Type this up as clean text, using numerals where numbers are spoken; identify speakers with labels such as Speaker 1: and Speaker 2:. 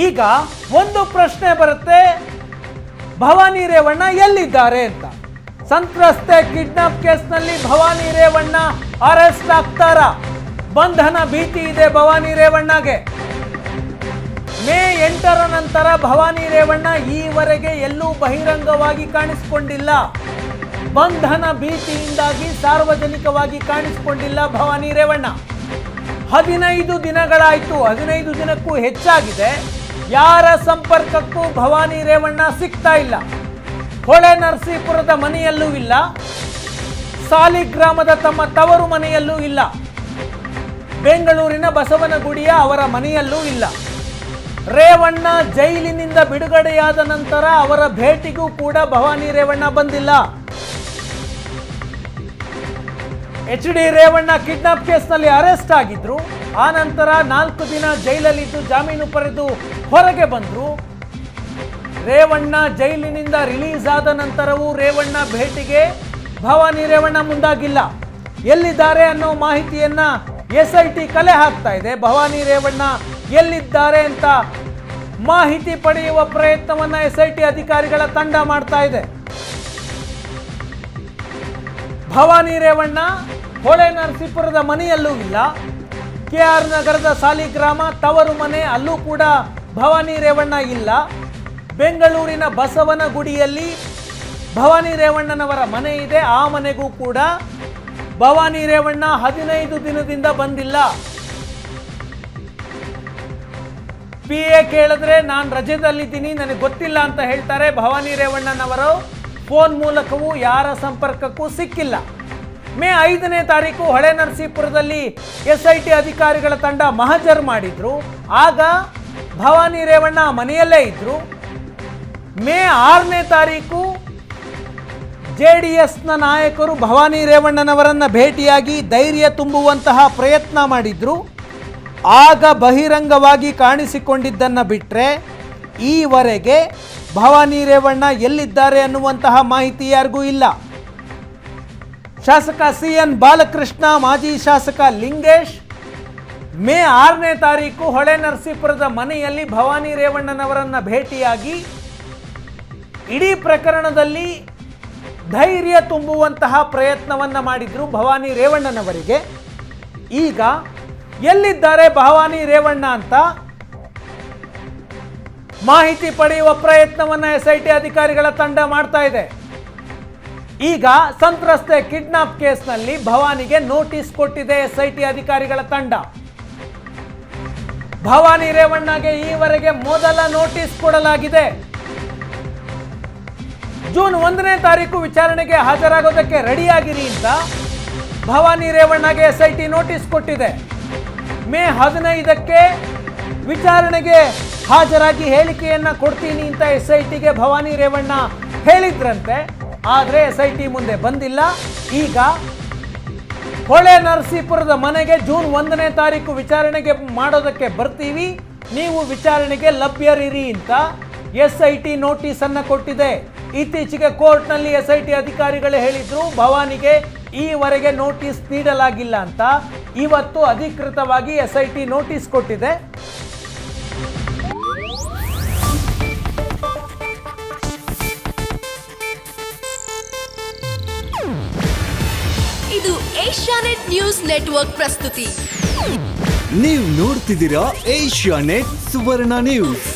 Speaker 1: ಈಗ ಒಂದು ಪ್ರಶ್ನೆ ಬರುತ್ತೆ, ಭವಾನಿ ರೇವಣ್ಣ ಎಲ್ಲಿದ್ದಾರೆ ಅಂತ. ಸಂತ್ರಸ್ತೆ ಕಿಡ್ನಾಪ್ ಕೇಸ್ನಲ್ಲಿ ಭವಾನಿ ರೇವಣ್ಣ ಅರೆಸ್ಟ್ ಆಗ್ತಾರ? ಬಂಧನ ಭೀತಿ ಇದೆ ಭವಾನಿ ರೇವಣ್ಣಗೆ. ಮೇ 8ರ ನಂತರ ಭವಾನಿ ರೇವಣ್ಣ ಈವರೆಗೆ ಎಲ್ಲೂ ಬಹಿರಂಗವಾಗಿ ಕಾಣಿಸಿಕೊಂಡಿಲ್ಲ. ಬಂಧನ ಭೀತಿಯಿಂದಾಗಿ ಸಾರ್ವಜನಿಕವಾಗಿ ಕಾಣಿಸಿಕೊಂಡಿಲ್ಲ ಭವಾನಿ ರೇವಣ್ಣ. 15 ದಿನಗಳಾಯಿತು, 15 ದಿನಕ್ಕೂ ಹೆಚ್ಚಾಗಿದೆ. ಯಾರ ಸಂಪರ್ಕಕ್ಕೂ ಭವಾನಿ ರೇವಣ್ಣ ಸಿಗ್ತಾ ಇಲ್ಲ. ಹೊಳೆ ನರಸೀಪುರದ ಮನೆಯಲ್ಲೂ ಇಲ್ಲ, ಸಾಲಿಗ್ರಾಮದ ತಮ್ಮ ತವರು ಮನೆಯಲ್ಲೂ ಇಲ್ಲ, ಬೆಂಗಳೂರಿನ ಬಸವನಗುಡಿಯ ಅವರ ಮನೆಯಲ್ಲೂ ಇಲ್ಲ. ರೇವಣ್ಣ ಜೈಲಿನಿಂದ ಬಿಡುಗಡೆಯಾದ ನಂತರ ಅವರ ಭೇಟಿಗೂ ಕೂಡ ಭವಾನಿ ರೇವಣ್ಣ ಬಂದಿಲ್ಲ. HD ರೇವಣ್ಣ ಕಿಡ್ನಾಪ್ ಕೇಸ್ನಲ್ಲಿ ಅರೆಸ್ಟ್ ಆಗಿದ್ರು. ಆ ನಂತರ 4 ದಿನ ಜೈಲಲ್ಲಿದ್ದು ಜಾಮೀನು ಪಡೆದು ಹೊರಗೆ ಬಂದ್ರು. ರೇವಣ್ಣ ಜೈಲಿನಿಂದ ರಿಲೀಸ್ ಆದ ನಂತರವೂ ರೇವಣ್ಣ ಭೇಟಿಗೆ ಭವಾನಿ ರೇವಣ್ಣ ಮುಂದಾಗಿಲ್ಲ. ಎಲ್ಲಿದ್ದಾರೆ ಅನ್ನೋ ಮಾಹಿತಿಯನ್ನ SIT ಕಲೆ ಹಾಕ್ತಾ ಇದೆ. ಭವಾನಿ ರೇವಣ್ಣ ಎಲ್ಲಿದ್ದಾರೆ ಅಂತ ಮಾಹಿತಿ ಪಡೆಯುವ ಪ್ರಯತ್ನವನ್ನ SIT ಅಧಿಕಾರಿಗಳ ತಂಡ ಮಾಡ್ತಾ ಇದೆ. ಭವಾನಿ ರೇವಣ್ಣ ಹೊಳೆ ನರಸೀಪುರದ ಮನೆಯಲ್ಲೂ ಇಲ್ಲ, KR ನಗರದ ಸಾಲಿಗ್ರಾಮ ತವರು ಮನೆ ಅಲ್ಲೂ ಕೂಡ ಭವಾನಿ ರೇವಣ್ಣ ಇಲ್ಲ, ಬೆಂಗಳೂರಿನ ಬಸವನಗುಡಿಯಲ್ಲಿ ಭವಾನಿ ರೇವಣ್ಣನವರ ಮನೆ ಇದೆ, ಆ ಮನೆಗೂ ಕೂಡ ಭವಾನಿ ರೇವಣ್ಣ 15 ದಿನದಿಂದ ಬಂದಿಲ್ಲ. PA ಕೇಳಿದ್ರೆ ನಾನು ರಜೆದಲ್ಲಿದ್ದೀನಿ, ನನಗೆ ಗೊತ್ತಿಲ್ಲ ಅಂತ ಹೇಳ್ತಾರೆ. ಭವಾನಿ ರೇವಣ್ಣನವರು ಫೋನ್ ಮೂಲಕವೂ ಯಾರ ಸಂಪರ್ಕಕ್ಕೂ ಸಿಕ್ಕಿಲ್ಲ. ಮೇ 5ನೇ ತಾರೀಕು ಹೊಳೆ ನರಸೀಪುರದಲ್ಲಿ SIT ಅಧಿಕಾರಿಗಳ ತಂಡ ಮಹಜರ್ ಮಾಡಿದ್ರು. ಆಗ ಭವಾನಿ ರೇವಣ್ಣ ಮನೆಯಲ್ಲೇ ಇದ್ರು. ಮೇ 6ನೇ ತಾರೀಕು JDSನ ನಾಯಕರು ಭವಾನಿ ರೇವಣ್ಣನವರನ್ನ ಭೇಟಿಯಾಗಿ ಧೈರ್ಯ ತುಂಬುವಂತಹ ಪ್ರಯತ್ನ ಮಾಡಿದ್ರು. ಆಗ ಬಹಿರಂಗವಾಗಿ ಕಾಣಿಸಿಕೊಂಡಿದ್ದನ್ನು ಬಿಟ್ಟರೆ ಈವರೆಗೆ ಭವಾನಿ ರೇವಣ್ಣ ಎಲ್ಲಿದ್ದಾರೆ ಅನ್ನುವಂತಹ ಮಾಹಿತಿ ಯಾರಿಗೂ ಇಲ್ಲ. ಶಾಸಕ CN ಬಾಲಕೃಷ್ಣ, ಮಾಜಿ ಶಾಸಕ ಲಿಂಗೇಶ್ ಮೇ 6ನೇ ತಾರೀಕು ಹೊಳೆ ನರಸೀಪುರದ ಮನೆಯಲ್ಲಿ ಭವಾನಿ ರೇವಣ್ಣನವರನ್ನ ಭೇಟಿಯಾಗಿ ಇಡೀ ಪ್ರಕರಣದಲ್ಲಿ ಧೈರ್ಯ ತುಂಬುವಂತಹ ಪ್ರಯತ್ನವನ್ನ ಮಾಡಿದ್ರು ಭವಾನಿ ರೇವಣ್ಣನವರಿಗೆ. ಈಗ ಎಲ್ಲಿದ್ದಾರೆ ಭವಾನಿ ರೇವಣ್ಣ ಅಂತ ಮಾಹಿತಿ ಪಡೆಯುವ ಪ್ರಯತ್ನವನ್ನ SIT ಅಧಿಕಾರಿಗಳ ತಂಡ ಮಾಡ್ತಾ ಇದೆ. ಈಗ ಸಂತ್ರಸ್ತೆ ಕಿಡ್ನಾಪ್ ಕೇಸ್ನಲ್ಲಿ ಭವಾನಿಗೆ ನೋಟಿಸ್ ಕೊಟ್ಟಿದೆ SIT ಅಧಿಕಾರಿಗಳ ತಂಡ. ಭವಾನಿ ರೇವಣ್ಣಗೆ ಈವರೆಗೆ ಮೊದಲ ನೋಟಿಸ್ ಕೊಡಲಾಗಿದೆ. ಜೂನ್ 1ನೇ ತಾರೀಕು ವಿಚಾರಣೆಗೆ ಹಾಜರಾಗೋದಕ್ಕೆ ರೆಡಿಯಾಗಿರಿ ಅಂತ ಭವಾನಿ ರೇವಣ್ಣಗೆ SIT ನೋಟಿಸ್ ಕೊಟ್ಟಿದೆ. ಮೇ 15ಕ್ಕೆ ವಿಚಾರಣೆಗೆ ಹಾಜರಾಗಿ ಹೇಳಿಕೆಯನ್ನ ಕೊಡ್ತೀನಿ ಅಂತ SITಗೆ ಭವಾನಿ ರೇವಣ್ಣ ಹೇಳಿದ್ರಂತೆ. ಆದರೆ SIT ಮುಂದೆ ಬಂದಿಲ್ಲ. ಈಗ ಹೊಳೆ ನರಸೀಪುರದ ಮನೆಗೆ ಜೂನ್ 1ನೇ ತಾರೀಕು ವಿಚಾರಣೆಗೆ ಮಾಡೋದಕ್ಕೆ ಬರ್ತೀವಿ, ನೀವು ವಿಚಾರಣೆಗೆ ಲಭ್ಯರಿರಿ ಅಂತ SIT ನೋಟಿಸ್ ಅನ್ನ ಕೊಟ್ಟಿದೆ. ಇತ್ತೀಚೆಗೆ ಕೋರ್ಟ್ನಲ್ಲಿ SIT ಅಧಿಕಾರಿಗಳು ಹೇಳಿದ್ರು ಭವಾನಿಗೆ ಈವರೆಗೆ ನೋಟಿಸ್ ನೀಡಲಾಗಿಲ್ಲ ಅಂತ. ಇವತ್ತು ಅಧಿಕೃತವಾಗಿ SIT ನೋಟಿಸ್ ಕೊಟ್ಟಿದೆ.
Speaker 2: ಇದು ಏಷ್ಯಾನೆಟ್ ನ್ಯೂಸ್ ನೆಟ್ವರ್ಕ್ ಪ್ರಸ್ತುತಿ.
Speaker 3: ನೀವು ನೋಡ್ತಿದ್ದೀರಾ ಏಷ್ಯಾನೆಟ್ ಸುವರ್ಣ ನ್ಯೂಸ್.